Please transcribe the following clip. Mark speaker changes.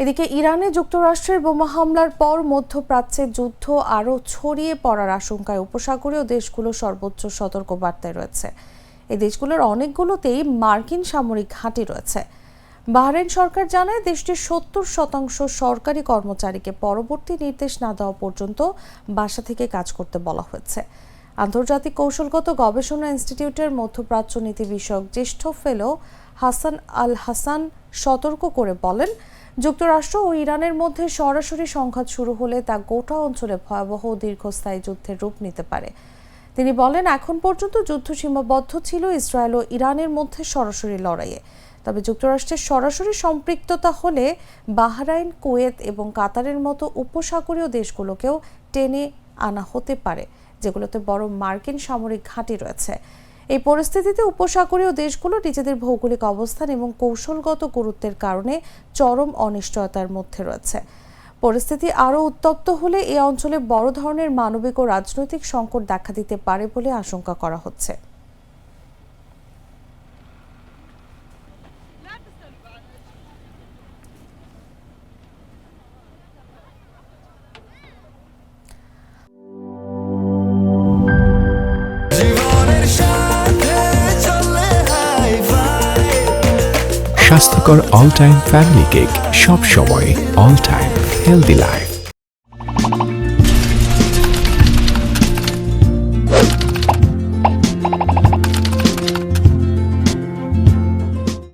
Speaker 1: এদিকে ইরানে যুক্তরাষ্ট্রের বোমা হামলার পর মধ্যপ্রাচ্যে যুদ্ধ আরও ছড়িয়ে পড়ার আশঙ্কায় উপসাগরীয় দেশগুলো সর্বোচ্চ সতর্কবার্তায় রয়েছে। এই দেশগুলোর অনেকগুলোতেই মার্কিন সামরিক ঘাঁটি রয়েছে। বাহরাইন সরকার জানায় দেশটির 70% সরকারি কর্মচারীকে পরবর্তী নির্দেশ না দেওয়া পর্যন্ত বাসা থেকে কাজ করতে বলা হয়েছে। আন্তর্জাতিক কৌশলগত গবেষণা ইনস্টিটিউটের মধ্যপ্রাচ্য নীতি বিষয়ক জ্যেষ্ঠ ফেলো হাসান আল হাসান সতর্ক করে বলেন, যুক্তরাষ্ট্র ও ইরানের মধ্যে সরাসরি সংঘাত শুরু হলে তা গোটা অঞ্চলে ভয়াবহ দীর্ঘস্থায়ী যুদ্ধের রূপ নিতে পারে। তিনি বলেন, এখন পর্যন্ত যুদ্ধ সীমাবদ্ধ ছিল ইসরায়েল ও ইরানের মধ্যে সরাসরি লড়াইয়ে। তবে যুক্তরাষ্ট্রের সরাসরি সম্পৃক্ততা হলে বাহরাইন, কুয়েত এবং কাতারের মতো উপসাগরীয় দেশগুলোকেও টেনে আনা হতে পারে, যেগুলোতে বড় মার্কিন সামরিক ঘাঁটি রয়েছে। এই পরিস্থিতিতে উপসাগরীয় দেশগুলো নিজেদের ভৌগোলিক অবস্থান এবং কৌশলগত গুরুত্বের কারণে চরম অনিশ্চয়তার মধ্যে রয়েছে। পরিস্থিতি আরও উত্তপ্ত হলে এই অঞ্চলে বড় ধরনের মানবিক ও রাজনৈতিক সংকট দেখা দিতে পারে বলে আশঙ্কা করা হচ্ছে।
Speaker 2: স্বাস্থ্যকর অল টাইম ফ্যামিলি কেক, সব সময় অল টাইম হেলদি লাইফ।